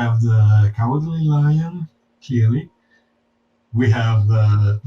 have the Cowardly Lion, clearly. We have the...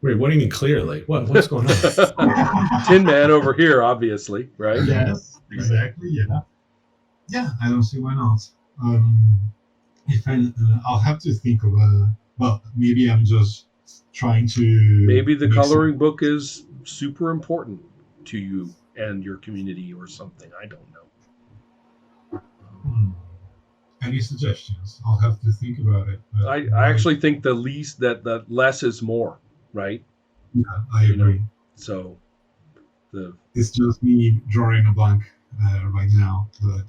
Wait, what do you mean clearly? What's going on? Tin Man over here, obviously, right? Yes, exactly, yeah. Yeah, I don't see why not. If I'll have to think of well, maybe I'm just trying to... Maybe the coloring book is super important to you and your community or something. I don't know. Any suggestions? I'll have to think about it. I actually think that less is more, right? Yeah, I agree. So it's just me drawing a blank right now, but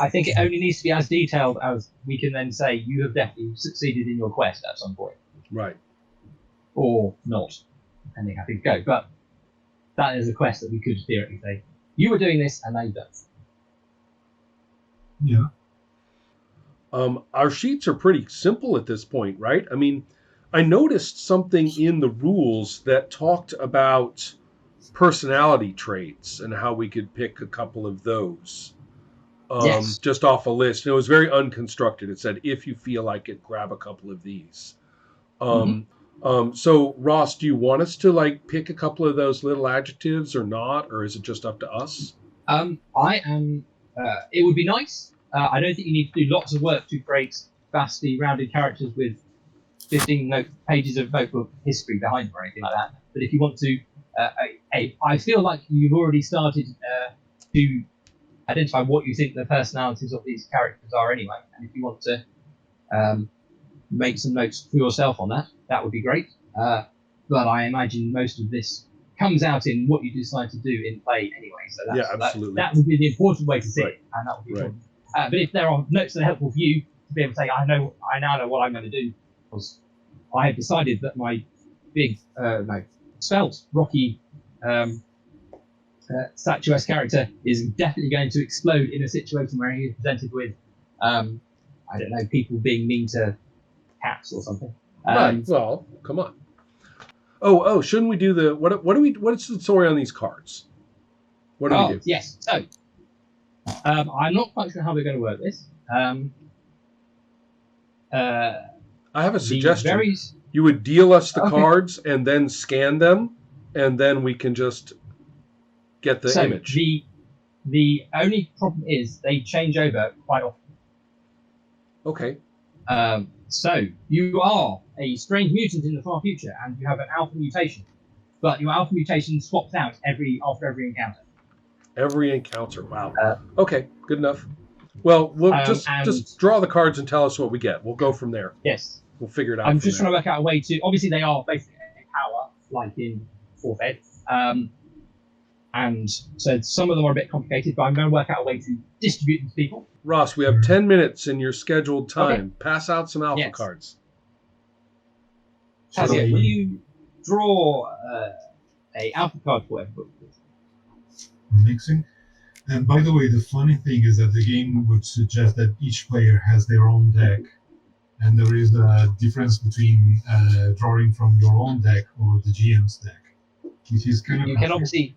I think it only needs to be as detailed as we can then say you have definitely succeeded in your quest at some point. Right. Or not, depending how things go. But that is a quest that we could theoretically say, you were doing this and now you've done it. Yeah. Our sheets are pretty simple at this point, right? I mean, I noticed something in the rules that talked about personality traits and how we could pick a couple of those Yes. just off a list. And it was very unconstructed. It said, if you feel like it, grab a couple of these. So, Ross, do you want us to pick a couple of those little adjectives or not? Or is it just up to us? It would be nice. I don't think you need to do lots of work to create vastly rounded characters with 15 pages of notebook history behind them or anything like that. But if you want to, I feel like you've already started to identify what you think the personalities of these characters are anyway. And if you want to make some notes for yourself on that, that would be great. But I imagine most of this comes out in what you decide to do in play anyway. So absolutely. That would be the important way to see it, and that would be important. But if there are notes that are helpful for you to be able to say, I now know what I'm going to do, because I have decided that my big, svelte, rocky, statuesque character is definitely going to explode in a situation where he is presented with, people being mean to cats or something. Right. Well, come on. Oh, shouldn't we do the what's the story on these cards? What do we do? Yes. So, I'm not quite sure how we're going to work this. I have a suggestion. You would deal us the cards and then scan them, and then we can just get the image. The only problem is they change over quite often. Okay. So you are a strange mutant in the far future, and you have an alpha mutation, but your alpha mutation swaps out after every encounter. Every encounter. Wow. Okay. Good enough. Well, we'll just draw the cards and tell us what we get. We'll go from there. Yes. We'll figure it out. I'm just trying to work out a way to. Obviously, they are basically a power, like in 4th Ed. And so some of them are a bit complicated, but I'm going to work out a way to distribute them to people. Ross, we have 10 minutes in your scheduled time. Okay. Pass out some alpha cards. Tazia, will you draw a alpha card for everybody, please? Mixing. And by the way, the funny thing is that the game would suggest that each player has their own deck, and there is a difference between drawing from your own deck or the GM's deck, which is kind of... You can obviously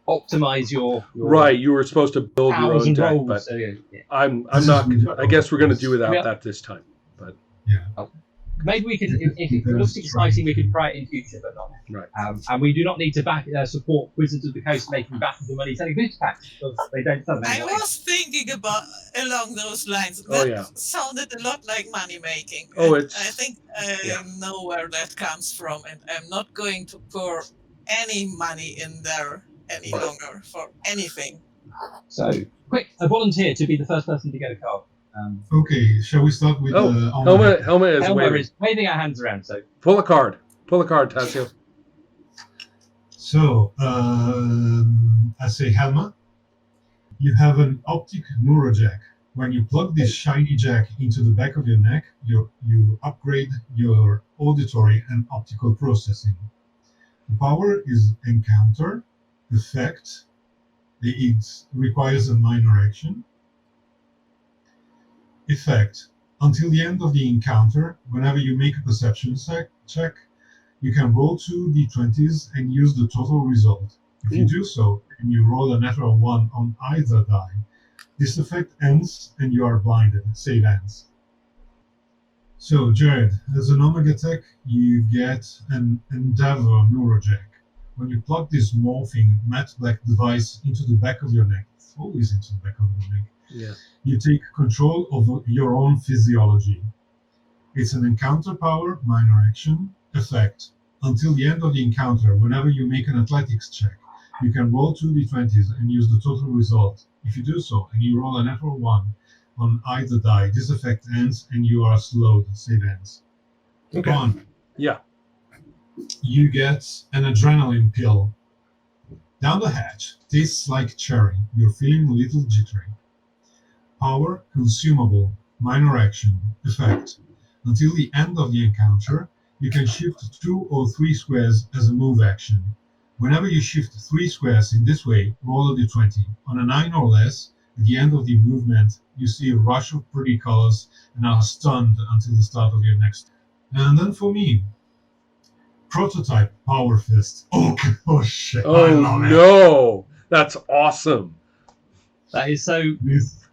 optimize your right. You were supposed to build your own deck, roles, but so, yeah. I'm not. I guess we're going to do without that this time. But yeah. Maybe we could, if it looks exciting, we could try it in future, but not now. Right. And we do not need to support Wizards of the Coast making back the money selling booster packs, because they don't sell them anymore. I was thinking about along those lines. That sounded a lot like money making. Oh, I think I know where that comes from, and I'm not going to pour any money in there any longer for anything. So, quick, a volunteer to be the first person to get a card. Okay, shall we start with Helmet is waving our hands around. So pull a card, Tasio. So I say Helma. You have an optic neuro jack. When you plug this shiny jack into the back of your neck, you upgrade your auditory and optical processing. The power is encounter, effect. It requires a minor action. Effect. Until the end of the encounter, whenever you make a perception check, you can roll 2 d20s and use the total result. If you do so, and you roll a natural 1 on either die, This effect ends and you are blinded. Save ends. So, Jared, as an Omega Tech, you get an Endeavor Neurojack. When you plug this morphing matte black device into the back of your neck, it's always into the back of your neck, Yeah. you take control of your own physiology. It's an encounter power, minor action, effect. Until the end of the encounter, whenever you make an athletics check, you can roll 2d20s and use the total result. If you do so, and you roll a natural 1 on either die, this effect ends and you are slowed. Save ends. Okay. On. Yeah. You get an adrenaline pill. Down the hatch, tastes like cherry. You're feeling a little jittery. Power, consumable, minor action, effect. Until the end of the encounter, you can shift 2 or 3 squares as a move action. Whenever you shift 3 squares in this way, roll a d20. On a 9 or less, at the end of the movement, you see a rush of pretty colors and are stunned until the start of your next. And then for me, prototype Power Fist. Oh shit! I Oh love it. no, that's awesome. That is so.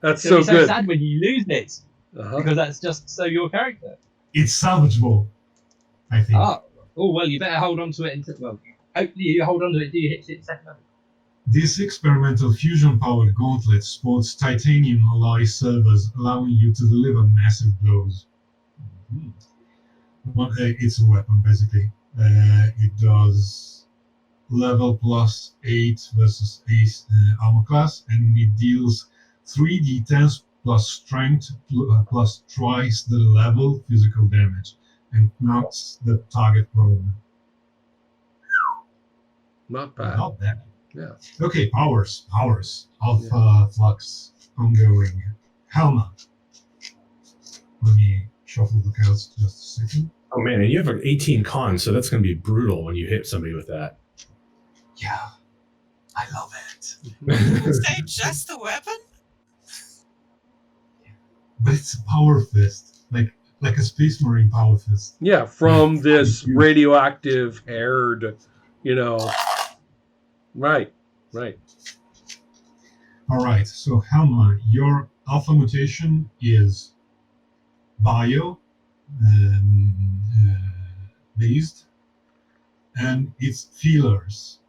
That's It'll so be so good. sad when you lose it Uh-huh. because that's just so your character. It's salvageable, I think. Oh well, you better hold on to it until hopefully you hold on to it. Do you hit it second level? This experimental fusion-powered gauntlet sports titanium alloy servers, allowing you to deliver massive blows. It's a weapon, basically. It does level plus 8 versus ace armor class, and it deals 3d10 plus strength plus twice the level physical damage, and knocks the target prone. Not bad. Not bad. Yeah. Okay, powers. Alpha Flux, ongoing. Helma. Let me shuffle the cards just a second. Oh man, and you have an 18 con, so that's going to be brutal when you hit somebody with that. Yeah, I love it. Is that just a weapon? But it's a power fist, like a Space Marine power fist. Yeah, from this Huge. radioactive haired, Right. All right, so Helma, your alpha mutation is bio based, and it's feelers.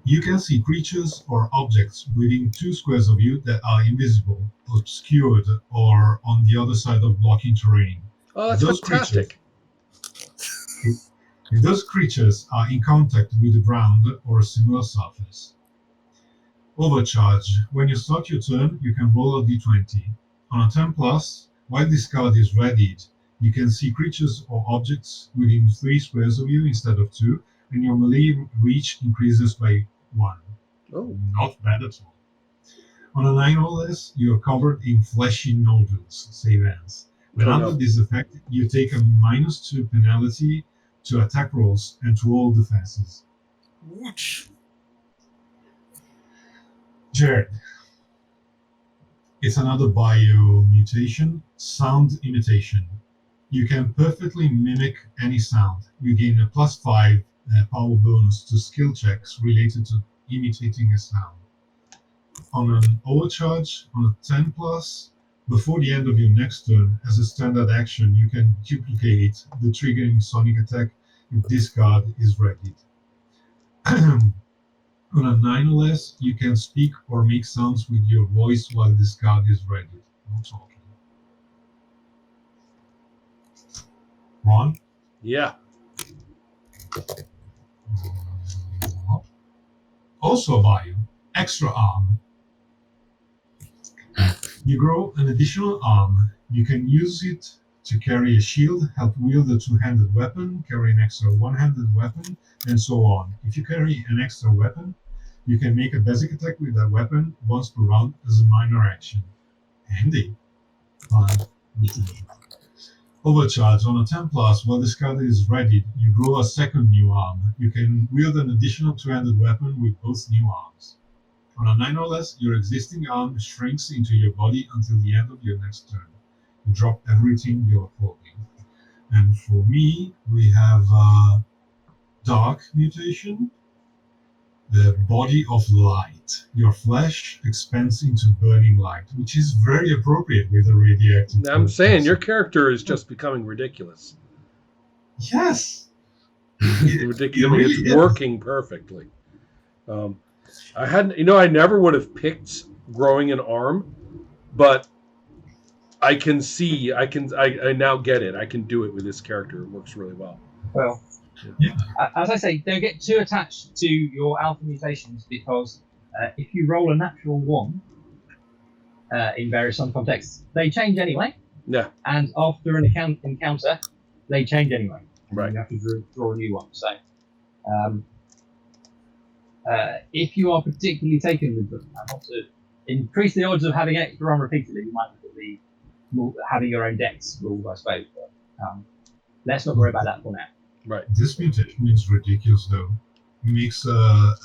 You can see creatures or objects within 2 squares of you that are invisible, obscured, or on the other side of blocking terrain. Oh, that's Those fantastic. If those creatures are in contact with the ground or a similar surface. Overcharge. When you start your turn, you can roll a d20. On a 10 plus, while this card is readied, you can see creatures or objects within 3 squares of you instead of 2, and your melee reach increases by 1. Oh. Not bad at all. On a 9 or less, you are covered in fleshy nodules, save ends. When Oh, under no. this effect, you take a -2 penalty to attack rolls and to all defenses. Ouch. Jared. It's another bio mutation, sound imitation. You can perfectly mimic any sound. You gain a +5 power bonus to skill checks related to imitating a sound. On an overcharge, on a 10 plus, before the end of your next turn, as a standard action, you can duplicate the triggering sonic attack if this card is readied. On a 9 or less, you can speak or make sounds with your voice while this card is ready. No talking. Ron? Yeah. Also a bio. Extra arm. You grow an additional arm. You can use it to carry a shield, help wield a two-handed weapon, carry an extra one-handed weapon, and so on. If you carry an extra weapon, you can make a basic attack with that weapon once per round as a minor action. Handy. Overcharge. On a 10 plus, while this card is ready, you grow a second new arm. You can wield an additional two-handed weapon with both new arms. On a 9 or less, your existing arm shrinks into your body until the end of your next turn. You drop everything you're holding. And for me, we have Dark Mutation. the body of light. Your flesh expands into burning light, which is very appropriate with a radioactive. I'm saying your toxin. character is just becoming ridiculous. Yes. Ridiculous. I mean, really it's is. working perfectly. I hadn't, I never would have picked growing an arm, but I can see, I now get it. I can do it with this character. It works really well. Well, Yeah. as I say, don't get too attached to your alpha mutations because if you roll a natural 1 in various some contexts, they change anyway. Yeah. And after an encounter, they change anyway. And Right. you have to draw a new one. So, if you are particularly taken with them and want to increase the odds of having extra run repeatedly, you might look at the having your own dex rule, I suppose. But let's not worry about that for now. Right. This mutation is ridiculous, though. It makes a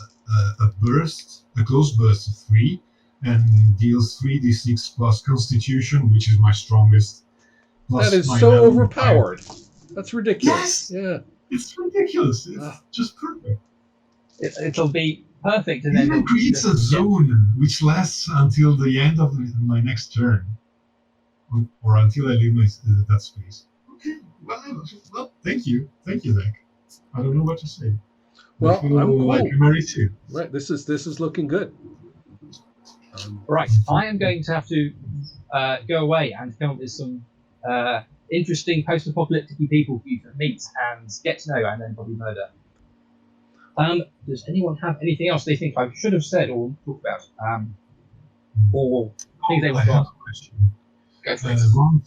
close burst of 3, and deals 3d6 plus Constitution, which is my strongest. Plus That is my so level overpowered. That's ridiculous. Yes! Yeah. It's ridiculous. It's just perfect. It'll be perfect, It and then even creates a zone which lasts until the end of my next turn, or until I leave that space. Okay, well, thank you, Zach. I don't know what to say. Well, I feel I'm cool. like I'm ready too. Right. This is looking good. Right, I am going to have to go away and come up with some interesting post-apocalyptic people for you to meet and get to know, and then probably murder. Does anyone have anything else they think I should have said or talked about? Or things they I want to have ask? a question. Go for it. Ron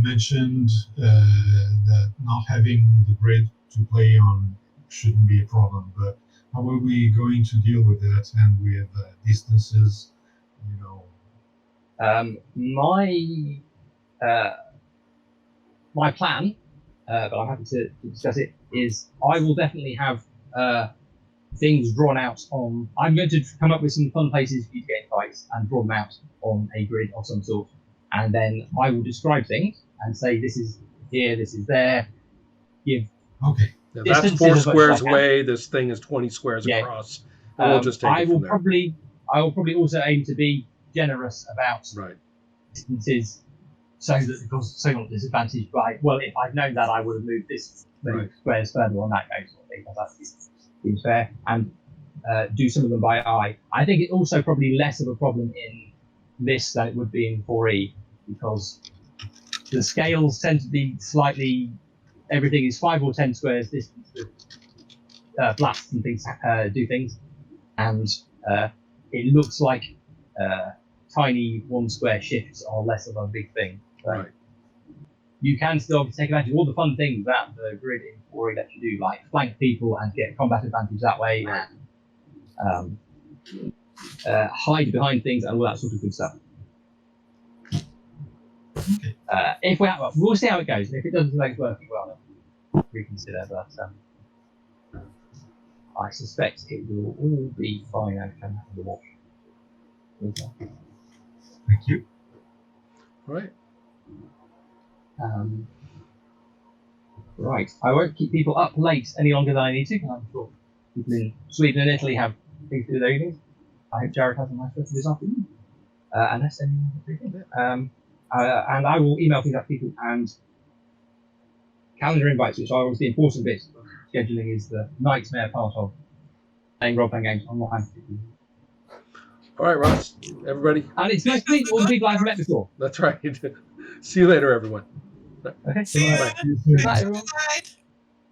mentioned that not having the grid to play on shouldn't be a problem, but how are we going to deal with that and with distances? My plan, but I'm happy to discuss it, is I will definitely have things drawn out on. I'm going to come up with some fun places for you to get in fights and draw them out on a grid of some sort, and then I will describe things and say this is here, this is there. Give Okay. Now, that's distances 4 as much as I squares can. away. This thing is 20 squares Yeah. across. And we'll just take I it will from there. probably also aim to be generous about Right. distances, so that it causes so much disadvantage. By if I'd known that, I would have moved this many Right. squares further on that game. Sort of thing. That seems fair, and do some of them by eye. I think it's also probably less of a problem in this than it would be in 4E, because the scales tend to be slightly. Everything is 5 or 10 squares distance with blasts and things do things, and it looks like tiny 1 square shifts are less of a big thing. So Right. you can still take advantage of all the fun things that the grid in 4E lets you do, like flank people and get combat advantage that way, Right. and hide behind things and all that sort of good stuff. Okay. We'll see how it goes. If it doesn't like working well, then reconsider. But I suspect it will all be fine and can have the watch. Thank you. Right. Right. I won't keep people up late any longer than I need to, because I'm sure people in Sweden and Italy have things to do their evenings. I hope Jared has a nice rest of this afternoon. Unless anyone has anything. And I will email things out to people, and calendar invites, which are always the important bit of scheduling, is the nightmare part of playing role-playing games on what I'm doing. All right, Ross. Everybody. And it's nice to meet all the people I haven't met before. That's right. See you later, everyone. Okay. See ya. Good night, everyone. Good night.